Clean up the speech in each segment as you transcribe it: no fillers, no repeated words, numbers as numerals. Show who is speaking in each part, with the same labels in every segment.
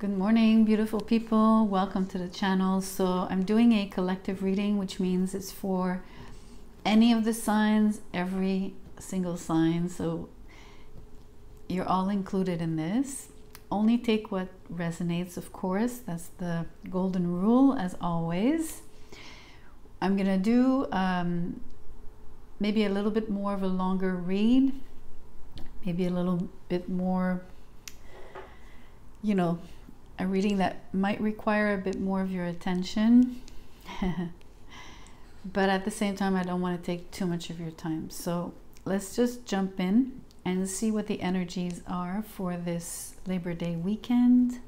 Speaker 1: Good morning, beautiful people. Welcome to the channel. So I'm doing a collective reading, which means it's for any of the signs, every single sign. So you're all included in this. Only take what resonates, of course. That's the golden rule, as always. I'm gonna do maybe a little bit more of a longer read, maybe a little bit more, a reading that might require a bit more of your attention. But at the same time, I don't want to take too much of your time. So let's just jump in and see what the energies are for this Labor Day weekend.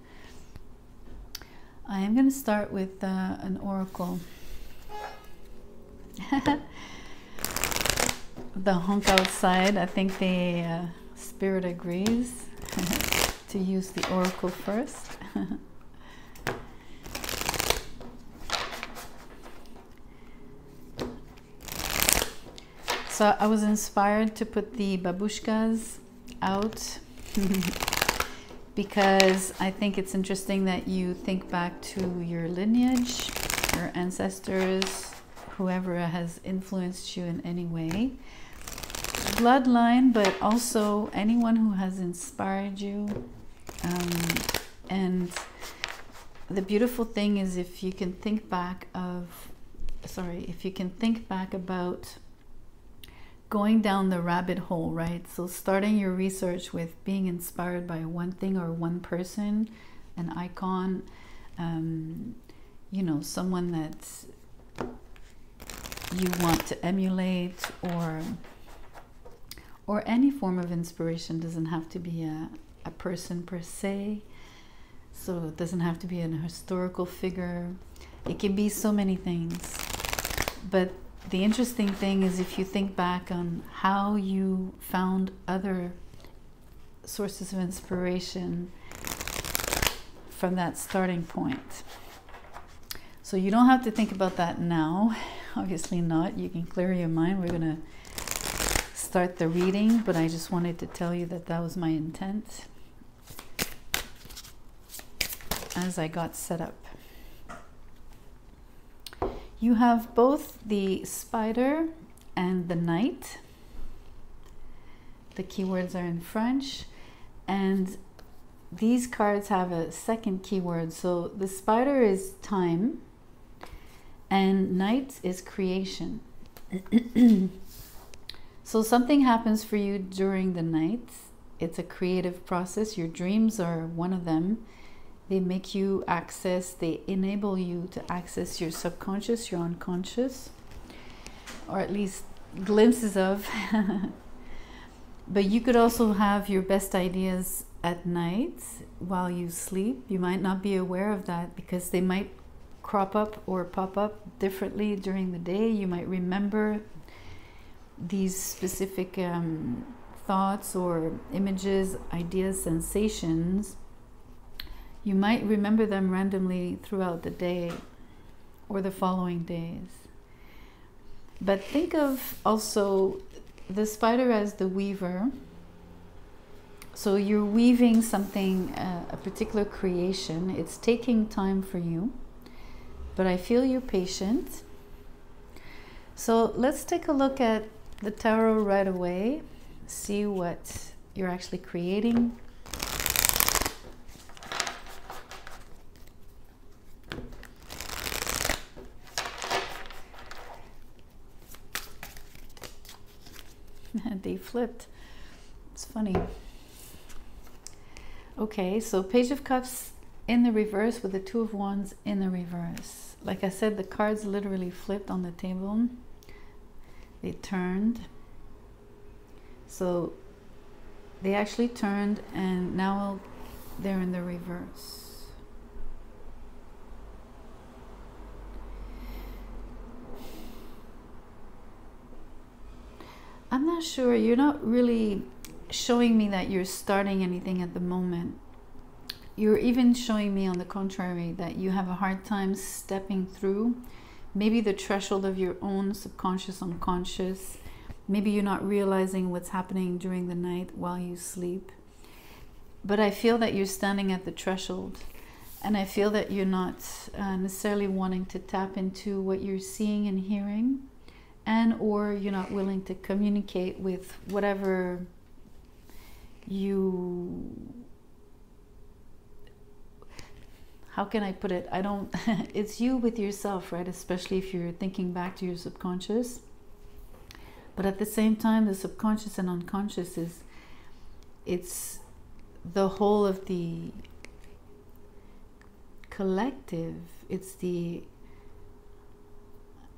Speaker 1: I am going to start with an oracle. The honk outside, I think the spirit agrees to use the oracle first. So I was inspired to put the babushkas out because I think it's interesting that you think back to your lineage, your ancestors, whoever has influenced you in any way, bloodline, but also anyone who has inspired you. And the beautiful thing is if you can think back about going down the rabbit hole, right? So starting your research with being inspired by one thing or one person, an icon, someone that you want to emulate, or any form of inspiration. Doesn't have to be a person per se. So it doesn't have to be an historical figure. It can be so many things. But the interesting thing is if you think back on how you found other sources of inspiration from that starting point. So you don't have to think about that now. Obviously not. You can clear your mind. We're going to start the reading, but I just wanted to tell you that that was my intent as I got set up. You have both the spider and the knight. The keywords are in French, and these cards have a second keyword. So the spider is time and knight is creation. So something happens for you during the night. It's a creative process. Your dreams are one of them. They make you they enable you to access your subconscious, your unconscious, or at least glimpses of. But you could also have your best ideas at night while you sleep. You might not be aware of that because they might crop up or pop up differently during the day. You might remember these specific thoughts or images, ideas, sensations. You might remember them randomly throughout the day or the following days. But think of also the spider as the weaver. So you're weaving something, a particular creation. It's taking time for you, but I feel you're patient. So let's take a look at the tarot right away, see what you're actually creating. They flipped. It's funny. Okay, so Page of Cups in the reverse with the Two of Wands in the reverse. Like I said, the cards literally flipped on the table. They turned. So they actually turned and now they're in the reverse. I'm not sure. You're not really showing me that you're starting anything at the moment. You're even showing me, on the contrary, that you have a hard time stepping through maybe the threshold of your own subconscious, unconscious. Maybe you're not realizing what's happening during the night while you sleep. But I feel that you're standing at the threshold. And I feel that you're not necessarily wanting to tap into what you're seeing and hearing, and or you're not willing to communicate with whatever you, how can I put it? I don't, it's you with yourself, right? Especially if you're thinking back to your subconscious. But at the same time, the subconscious and unconscious it's the whole of the collective. It's the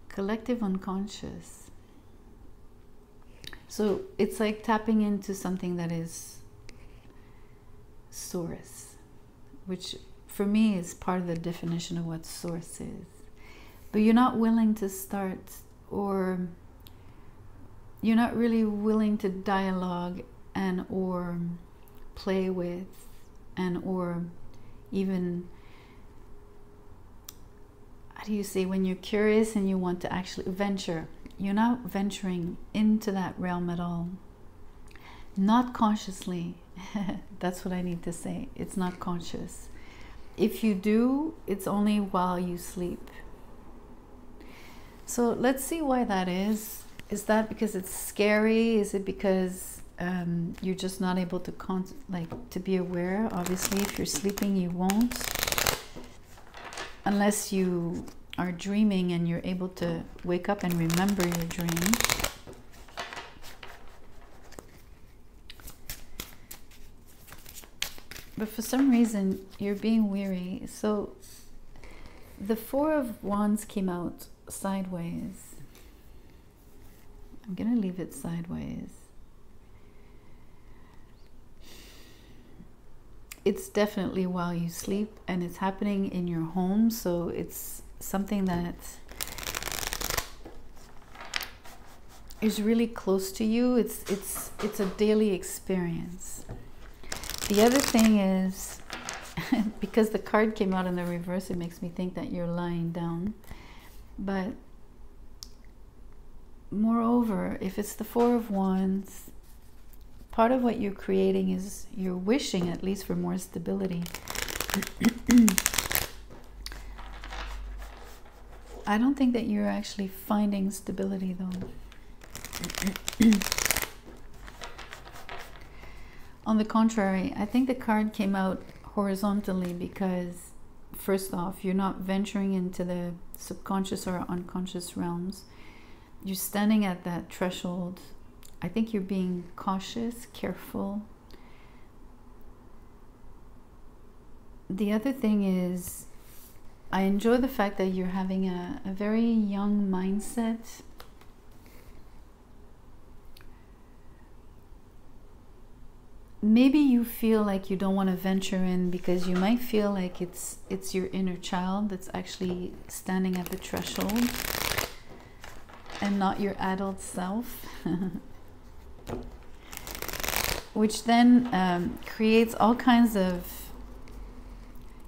Speaker 1: collective unconscious. So it's like tapping into something that is source, which for me is part of the definition of what source is. But you're not willing to start, or you're not really willing to dialogue and or play with and or even, how do you say, when you're curious and you want to actually venture, you're not venturing into that realm at all. Not consciously. That's what I need to say. It's not conscious. If you do, it's only while you sleep. So let's see why that is. Is that because it's scary? Is it because you're just not able to to be aware? Obviously, if you're sleeping, you won't. Unless you are dreaming and you're able to wake up and remember your dream. But for some reason, you're being weary. So the Four of Wands came out sideways. I'm going to leave it sideways. It's definitely while you sleep, and it's happening in your home, so it's something that is really close to you. It's a daily experience. The other thing is, because the card came out in the reverse, it makes me think that you're lying down. But moreover, if it's the Four of Wands, part of what you're creating is you're wishing at least for more stability. I don't think that you're actually finding stability though. On the contrary, I think the card came out horizontally because, first off, you're not venturing into the subconscious or unconscious realms. You're standing at that threshold. I think you're being cautious, careful. The other thing is, I enjoy the fact that you're having a very young mindset. Maybe you feel like you don't want to venture in because you might feel like it's your inner child that's actually standing at the threshold and not your adult self. Which then creates all kinds of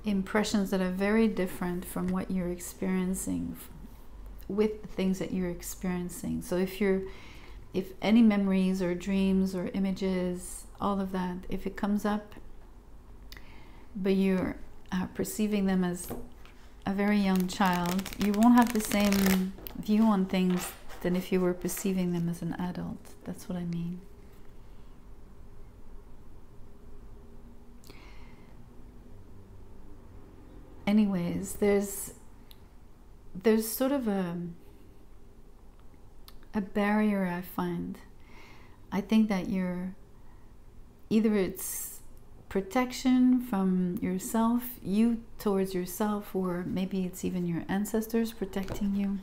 Speaker 1: impressions that are very different from what you're experiencing with the things that you're experiencing. So if any memories or dreams or images, all of that, if it comes up, but you're perceiving them as a very young child, you won't have the same view on things than if you were perceiving them as an adult. That's what I mean. Anyways, there's sort of a barrier, I find. I think that you're either it's protection from yourself, you towards yourself, or maybe it's even your ancestors protecting you.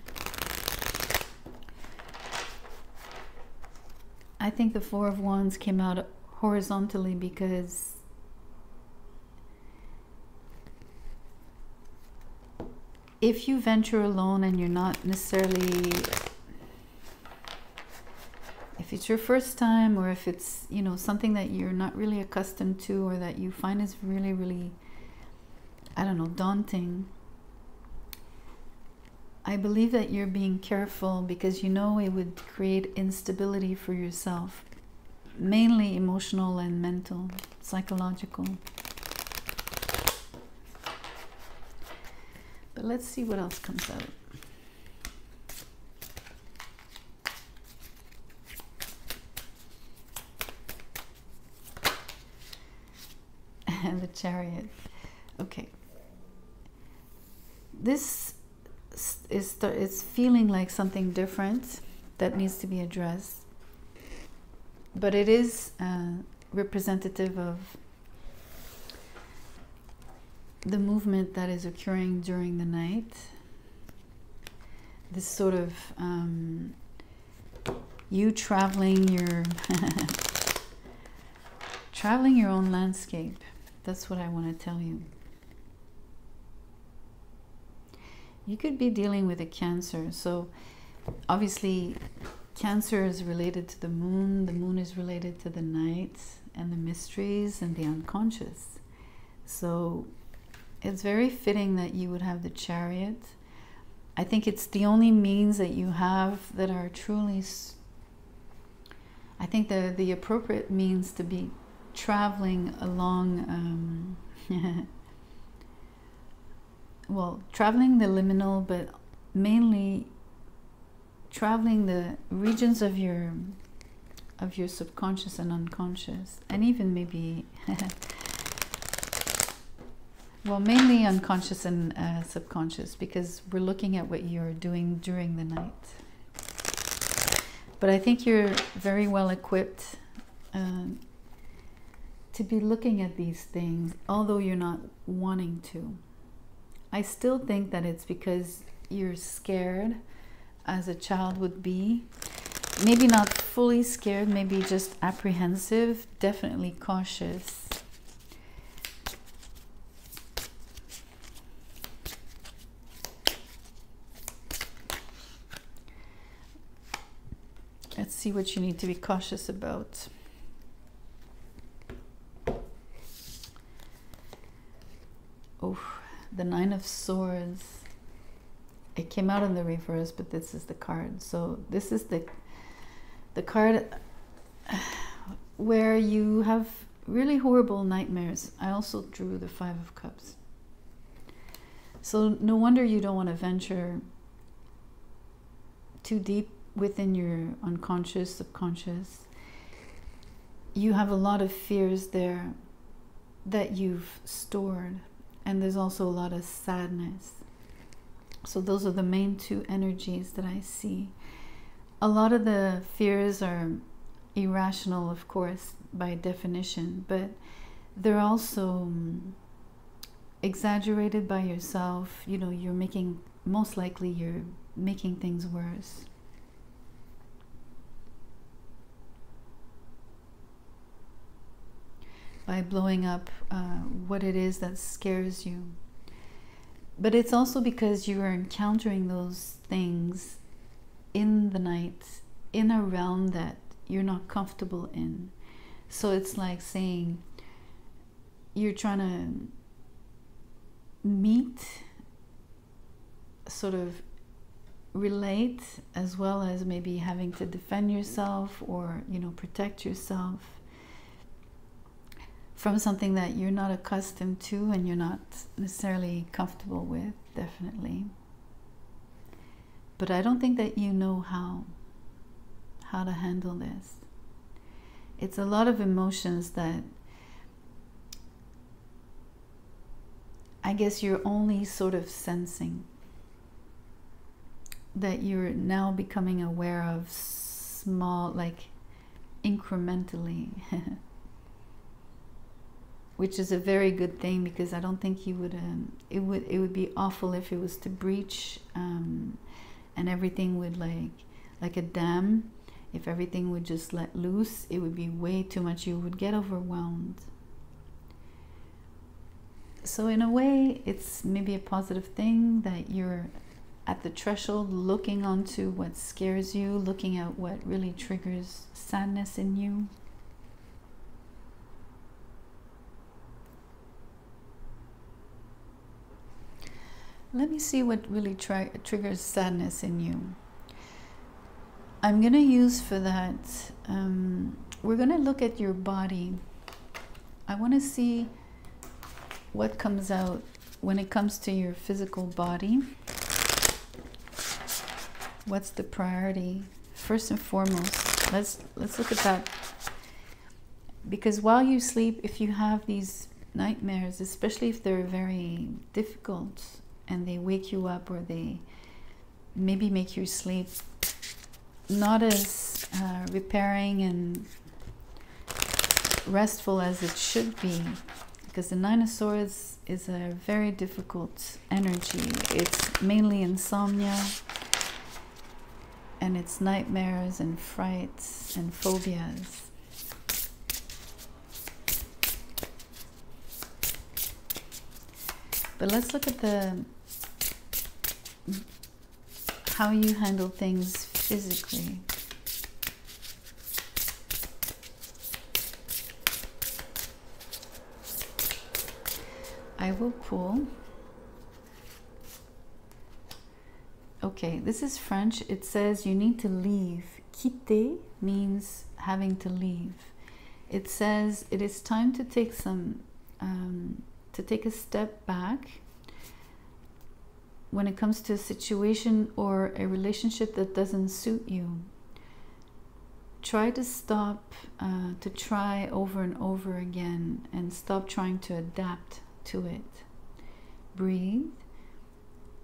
Speaker 1: I think the Four of Wands came out horizontally because if you venture alone and you're not necessarily, if it's your first time, or if it's, you know, something that you're not really accustomed to, or that you find is really, really, I don't know, daunting, I believe that you're being careful because you know it would create instability for yourself, mainly emotional and mental, psychological. But let's see what else comes out. And the Chariot. Okay. This is feeling like something different that needs to be addressed. But it is representative of the movement that is occurring during the night. This sort of you traveling your traveling your own landscape. That's what I want to tell you. You could be dealing with a Cancer. So obviously Cancer is related to the moon is related to the night and the mysteries and the unconscious. So it's very fitting that you would have the Chariot. I think it's the only means that you have that are truly, I think the appropriate means to be traveling along, well, traveling the liminal, but mainly traveling the regions of your subconscious and unconscious, and even maybe well, mainly unconscious and subconscious, because we're looking at what you're doing during the night. But I think you're very well equipped to be looking at these things, although you're not wanting to. I still think that it's because you're scared, as a child would be. Maybe not fully scared, maybe just apprehensive, definitely cautious. Let's see what you need to be cautious about. Oh, the Nine of Swords. It came out in the reverse, but this is the card. So this is the card where you have really horrible nightmares. I also drew the Five of Cups. So no wonder you don't want to venture too deep within your unconscious, subconscious. You have a lot of fears there that you've stored, and there's also a lot of sadness. So those are the main two energies that I see. A lot of the fears are irrational, of course, by definition, but they're also exaggerated by yourself. You know, most likely you're making things worse. By blowing up what it is that scares you. But it's also because you are encountering those things in the night, in a realm that you're not comfortable in. So it's like saying you're trying to meet, sort of relate, as well as maybe having to defend yourself or, you know, protect yourself from something that you're not accustomed to and you're not necessarily comfortable with, definitely. But I don't think that you know how to handle this. It's a lot of emotions that I guess you're only sort of sensing, that you're now becoming aware of small, like incrementally. Which is a very good thing, because I don't think you would. It would be awful if it was to breach, and everything would like a dam. If everything would just let loose, it would be way too much. You would get overwhelmed. So in a way, it's maybe a positive thing that you're at the threshold, looking onto what scares you, looking at what really triggers sadness in you. Let me see what really triggers sadness in you. I'm going to use for that, we're going to look at your body. I want to see what comes out when it comes to your physical body, what's the priority? First and foremost, let's look at that. Because while you sleep, if you have these nightmares, especially if they're very difficult and they wake you up, or they maybe make your sleep not as repairing and restful as it should be, because the Nine of Swords is a very difficult energy. It's mainly insomnia, and it's nightmares and frights and phobias. But let's look at how you handle things physically. I will pull. Okay, this is French. It says you need to leave. Quitter means having to leave. It says it is time to take take a step back when it comes to a situation or a relationship that doesn't suit you. Try to stop, to try over and over again, and stop trying to adapt to it. Breathe,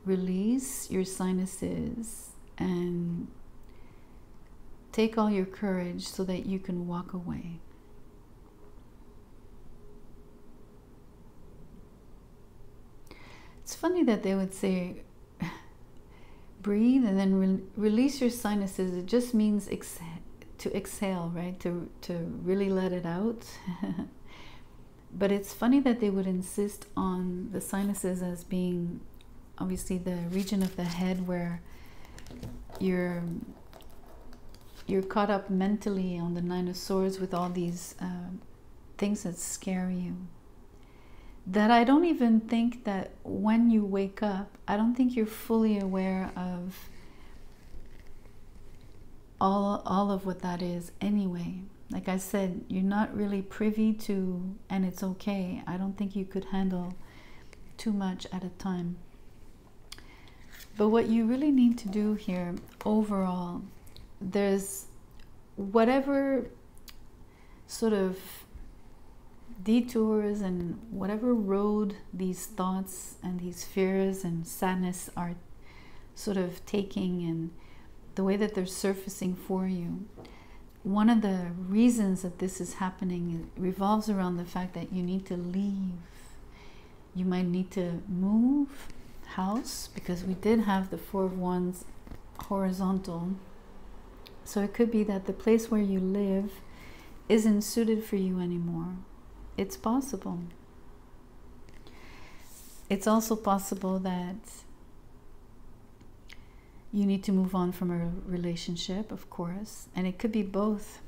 Speaker 1: release your sinuses, and take all your courage so that you can walk away. It's funny that they would say breathe and then release your sinuses. It just means to exhale, right? To really let it out. But it's funny that they would insist on the sinuses as being obviously the region of the head where you're caught up mentally on the Nine of Swords with all these things that scare you. That I don't even think that when you wake up, I don't think you're fully aware of all of what that is anyway. Like I said, you're not really privy to, and it's okay. I don't think you could handle too much at a time. But what you really need to do here overall, there's whatever sort of detours and whatever road these thoughts and these fears and sadness are sort of taking, and the way that they're surfacing for you, one of the reasons that this is happening revolves around the fact that you need to leave. You might need to move house, because we did have the Four of Wands horizontal. So it could be that the place where you live isn't suited for you anymore. It's possible. It's also possible that you need to move on from a relationship, of course, and it could be both.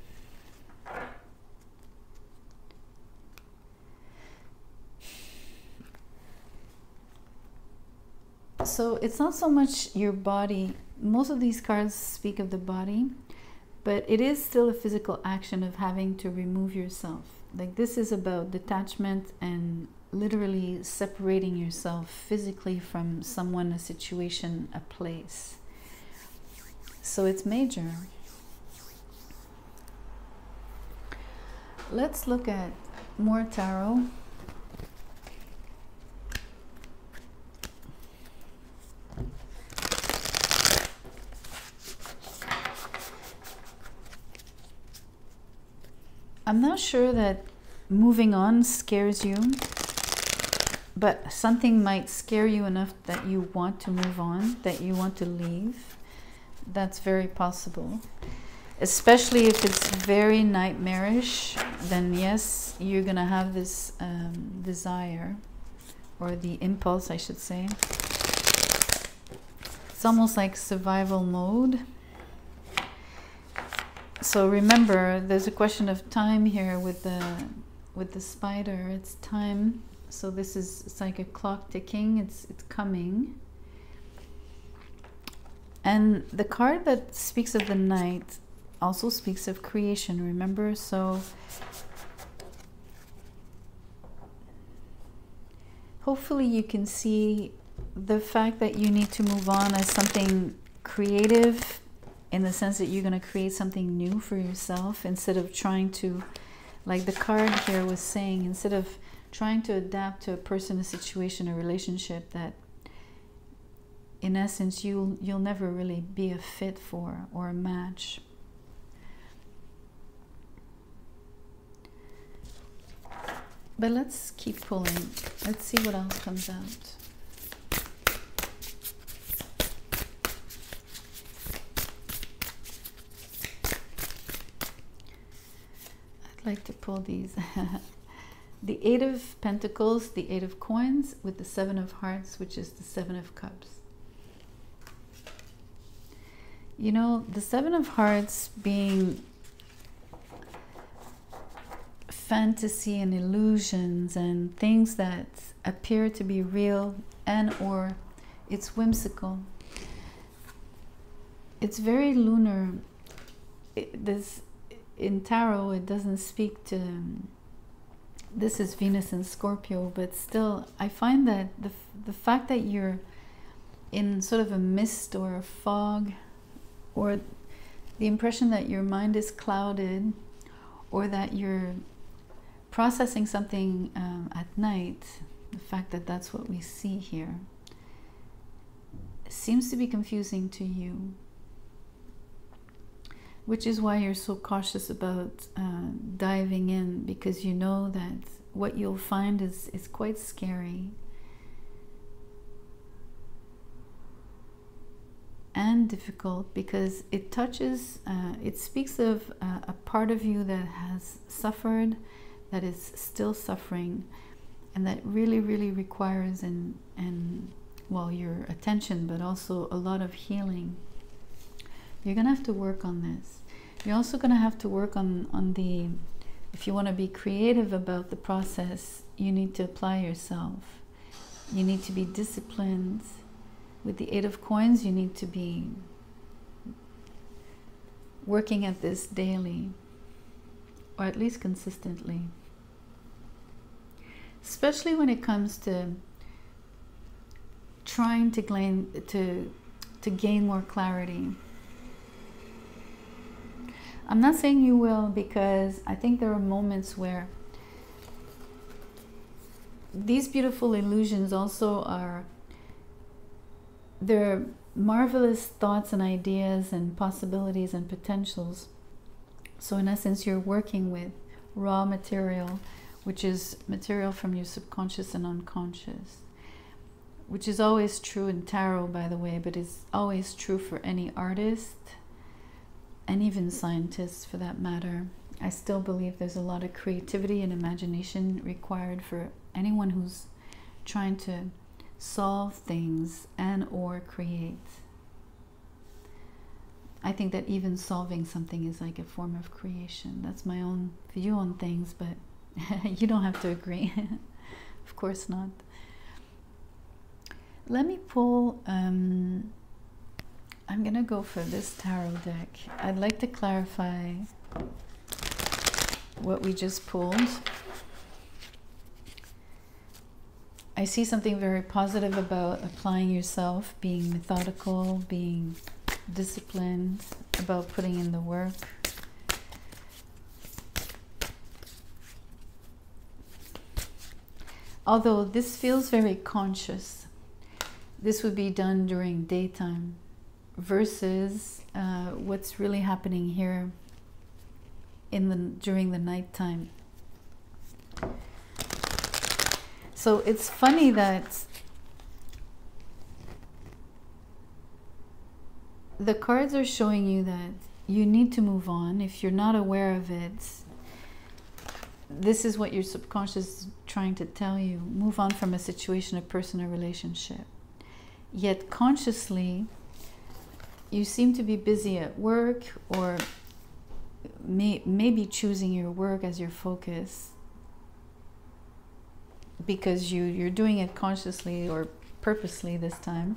Speaker 1: So it's not so much your body. Most of these cards speak of the body, but it is still a physical action of having to remove yourself. Like, this is about detachment and literally separating yourself physically from someone, a situation, a place. So it's major. Let's look at more tarot. I'm not sure that moving on scares you, but something might scare you enough that you want to move on, that you want to leave. That's very possible. Especially if it's very nightmarish, then yes, you're going to have this desire, or the impulse, I should say. It's almost like survival mode. So remember, there's a question of time here with the spider. It's time. So this is, it's like a clock ticking. It's coming. And the card that speaks of the night also speaks of creation, remember? So hopefully you can see the fact that you need to move on as something creative, in the sense that you're going to create something new for yourself, instead of trying to, like the card here was saying, instead of trying to adapt to a person, a situation, a relationship that in essence you'll never really be a fit for or a match. But let's keep pulling. Let's see what else comes out. I'd like to pull these. The Eight of Pentacles, the Eight of Coins, with the Seven of Hearts, which is the Seven of Cups. You know, the Seven of Hearts being fantasy and illusions and things that appear to be real, and or it's whimsical. It's very lunar. In tarot, it doesn't speak to... This is Venus and Scorpio, but still, I find that the fact that you're in sort of a mist or a fog, or the impression that your mind is clouded, or that you're processing something at night, the fact that that's what we see here, seems to be confusing to you, which is why you're so cautious about diving in, because you know that what you'll find is quite scary and difficult, because it touches, it speaks of a part of you that has suffered, that is still suffering, and that really, really requires well, your attention, but also a lot of healing. You're going to have to work on this. You're also going to have to work on the, if you want to be creative about the process, you need to apply yourself. You need to be disciplined. With the Eight of Coins, you need to be working at this daily, or at least consistently. Especially when it comes to trying to gain more clarity. I'm not saying you will, because I think there are moments where these beautiful illusions also are, they're marvelous thoughts and ideas and possibilities and potentials. So in essence, you're working with raw material, which is material from your subconscious and unconscious, which is always true in tarot, by the way, but is always true for any artist, and even scientists for that matter. I still believe there's a lot of creativity and imagination required for anyone who's trying to solve things and or create. I think that even solving something is like a form of creation. That's my own view on things, but you don't have to agree. Of course not. Let me pull... I'm going to go for this tarot deck. I'd like to clarify what we just pulled. I see something very positive about applying yourself, being methodical, being disciplined, about putting in the work. Although this feels very conscious. This would be done during daytime, versus what's really happening here during the nighttime. So it's funny that the cards are showing you that you need to move on. If you're not aware of it, this is what your subconscious is trying to tell you. Move on from a situation, a person, a relationship. Yet consciously, you seem to be busy at work, or maybe choosing your work as your focus, because you're doing it consciously or purposely this time.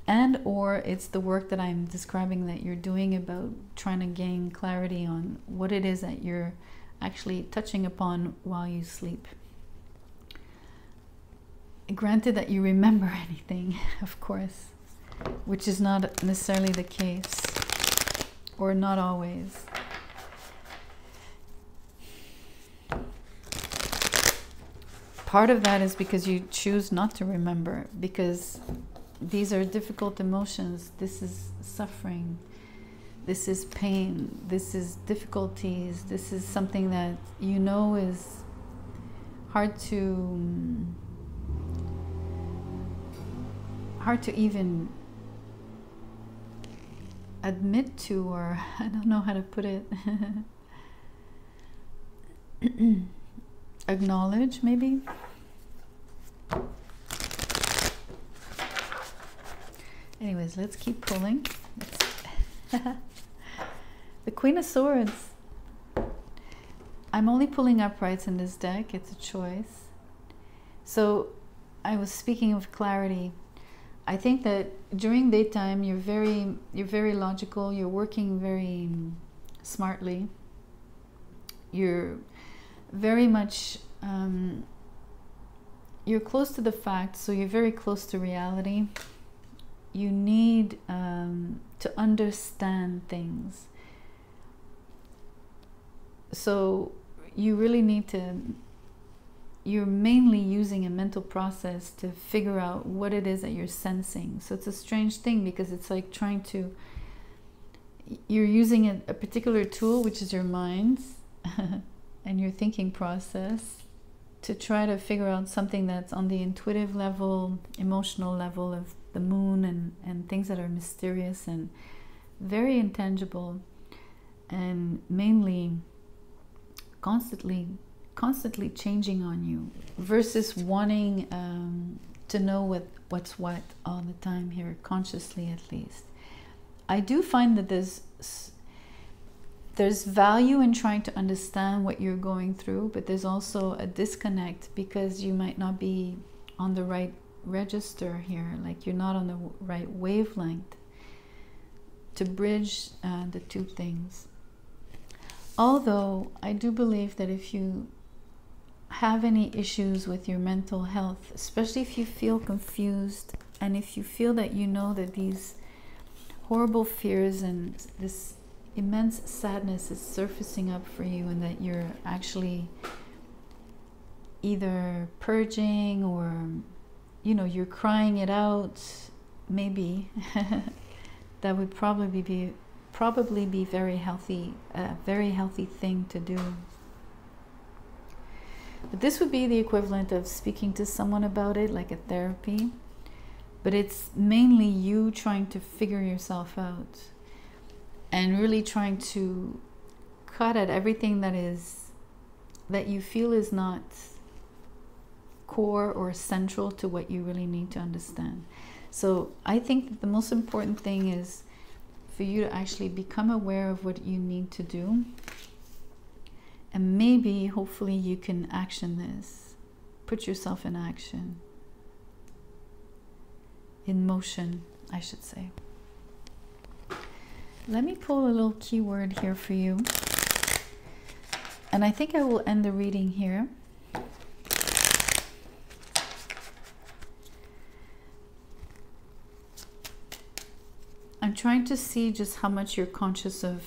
Speaker 1: And or it's the work that I'm describing that you're doing about trying to gain clarity on what it is that you're actually touching upon while you sleep. Granted that you remember anything, of course, which is not necessarily the case, or not always. Part of that is because you choose not to remember, because these are difficult emotions. This is suffering. This is pain. This is difficulties. This is something that you know is hard to even admit to, or I don't know how to put it. Acknowledge, maybe. Anyways, let's keep pulling. The Queen of Swords. I'm only pulling uprights in this deck. It's a choice. So I was speaking of clarity. I think that during daytime you're very logical. You're working very smartly. You're very much you're close to the facts, so you're very close to reality. You need to understand things. So you really need to, you're mainly using a mental process to figure out what it is that you're sensing. So it's a strange thing, because it's like trying to, you're using a particular tool, which is your mind and your thinking process, to try to figure out something that's on the intuitive level, emotional level of the moon, and things that are mysterious and very intangible, and mainly constantly changing on you, versus wanting to know what's what all the time here, consciously at least. I do find that there's value in trying to understand what you're going through, but there's also a disconnect, because you might not be on the right register here, like you're not on the right wavelength to bridge the two things. Although I do believe that if you have any issues with your mental health, especially if you feel confused, and if you feel that you know that these horrible fears and this immense sadness is surfacing up for you, and that you're actually either purging, or you're crying it out, maybe that would probably be very healthy, a very healthy thing to do. But this would be the equivalent of speaking to someone about it, like a therapy. But it's mainly you trying to figure yourself out, and really trying to cut at everything that you feel is not core or central to what you really need to understand. So I think that the most important thing is for you to actually become aware of what you need to do, and maybe hopefully you can action this, put yourself in action, in motion, I should say. Let me pull a little keyword here for you, and I think I will end the reading here. I'm trying to see just how much you're conscious of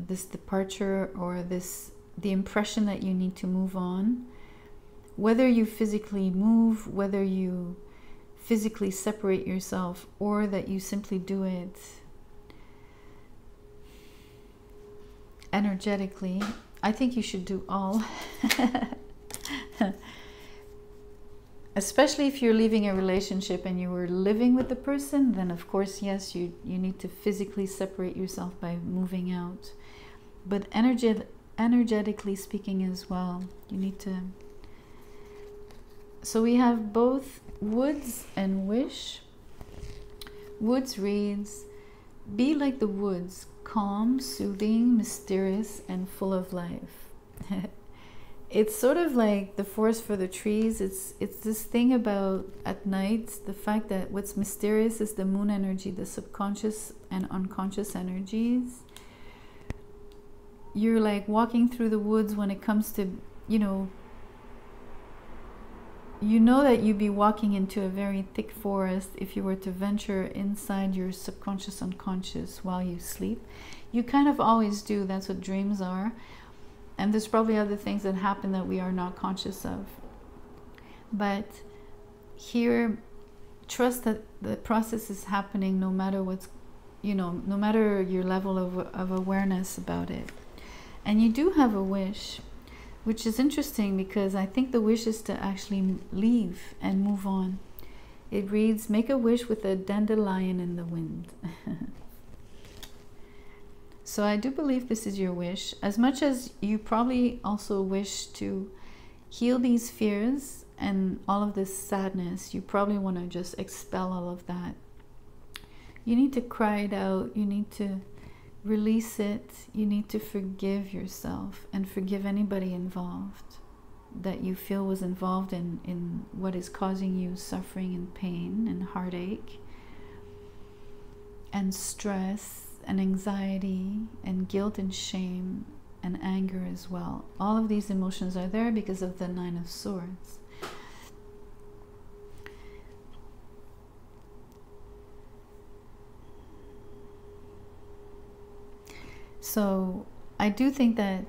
Speaker 1: this departure, or the impression that you need to move on. Whether you physically move, whether you physically separate yourself, or that you simply do it energetically. I think you should do all. Especially if you're leaving a relationship and you were living with the person, then of course, yes, you need to physically separate yourself by moving out. But energetically speaking as well, you need to. So we have both woods and wish. Woods reads, be like the woods, calm, soothing, mysterious, and full of life. It's sort of like the forest for the trees. It's this thing about at night, the fact that what's mysterious is the moon energy, the subconscious and unconscious energies. You're like walking through the woods when it comes to, you know that you'd be walking into a very thick forest if you were to venture inside your subconscious unconscious while you sleep. You kind of always do. That's what dreams are. And there's probably other things that happen that we are not conscious of. But here, trust that the process is happening no matter what's, no matter your level of awareness about it. And you do have a wish, which is interesting because I think the wish is to actually leave and move on. It reads, make a wish with a dandelion in the wind. So I do believe this is your wish, as much as you probably also wish to heal these fears and all of this sadness. You probably want to just expel all of that. You need to cry it out. You need to release it. You need to forgive yourself and forgive anybody involved that you feel was involved in what is causing you suffering and pain and heartache and stress and anxiety and guilt and shame and anger as well. All of these emotions are there because of the Nine of Swords. So I do think that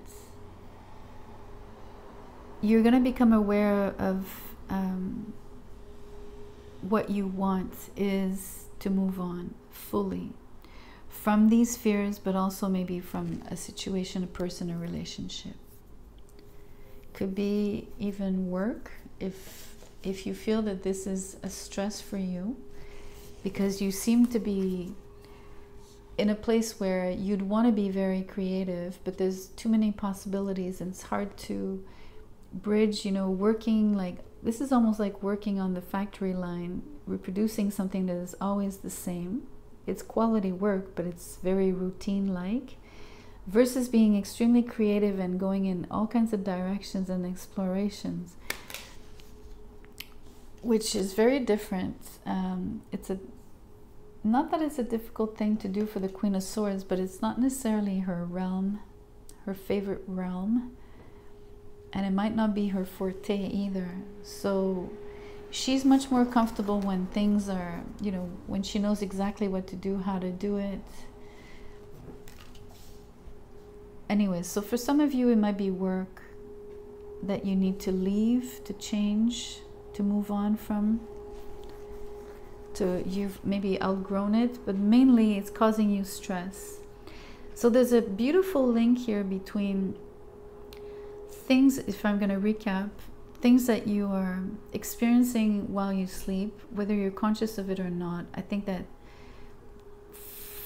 Speaker 1: you're going to become aware of what you want is to move on fully from these fears, but also maybe from a situation, a person, a relationship. Could be even work, if you feel that this is a stress for you, because you seem to be in a place where you'd want to be very creative, but there's too many possibilities and it's hard to bridge, working like, this is almost like working on the factory line, reproducing something that is always the same. It's quality work, but it's very routine-like, versus being extremely creative and going in all kinds of directions and explorations, which is very different. Not that it's a difficult thing to do for the Queen of Swords, but it's not necessarily her realm, her favorite realm, and it might not be her forte either. So she's much more comfortable when things are, when she knows exactly what to do, how to do it. Anyways, so for some of you, it might be work that you need to leave, to change, to move on from. You've maybe outgrown it, but mainly it's causing you stress. So there's a beautiful link here between things, if I'm going to recap, things that you are experiencing while you sleep, whether you're conscious of it or not. I think that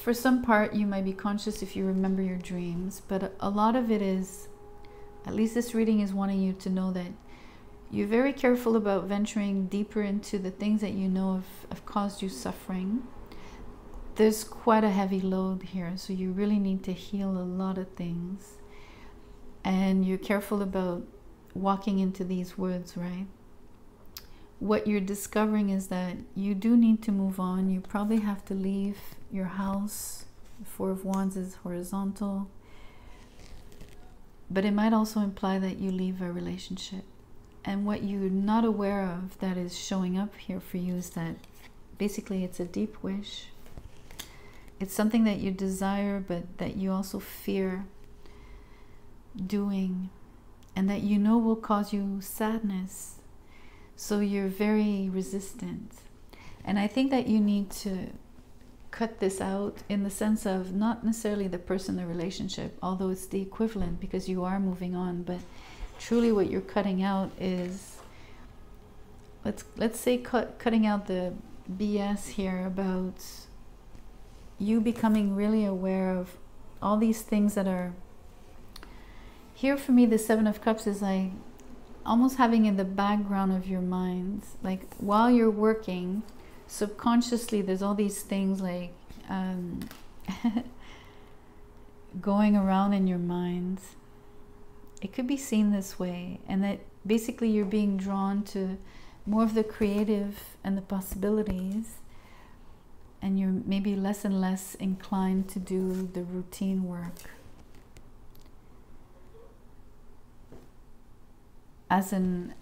Speaker 1: for some part you might be conscious if you remember your dreams, but a lot of it is, at least this reading is wanting you to know that you're very careful about venturing deeper into the things that you know have caused you suffering. There's quite a heavy load here, so you really need to heal a lot of things. And you're careful about walking into these woods, right? What you're discovering is that you do need to move on. You probably have to leave your house. The Four of Wands is horizontal. But it might also imply that you leave a relationship. And what you're not aware of that is showing up here for you is that basically it's a deep wish. It's something that you desire, but that you also fear doing, and that you know will cause you sadness. So you're very resistant. And I think that you need to cut this out in the sense of not necessarily the person, the relationship, although it's the equivalent because you are moving on, but truly what you're cutting out is, let's say cutting out the BS here about you becoming really aware of all these things that are here. For me, the Seven of Cups is like almost having in the background of your mind, like while you're working, subconsciously there's all these things like going around in your mind. It could be seen this way, and that basically you're being drawn to more of the creative and the possibilities, and you're maybe less and less inclined to do the routine work. As in,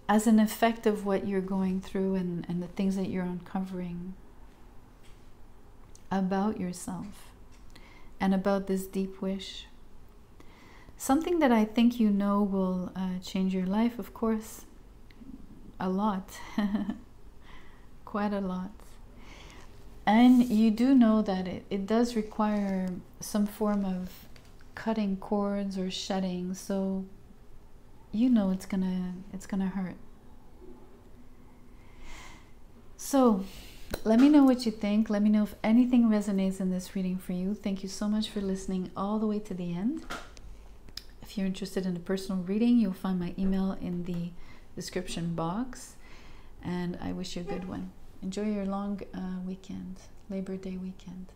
Speaker 1: as an effect of what you're going through and the things that you're uncovering about yourself and about this deep wish. Something that I think you know will change your life, of course, a lot, quite a lot. And you do know that it does require some form of cutting cords or shedding, so you know it's gonna hurt. So let me know what you think. Let me know if anything resonates in this reading for you. Thank you so much for listening all the way to the end. If you're interested in a personal reading, you'll find my email in the description box. And I wish you a good one. Enjoy your long weekend, Labor Day weekend.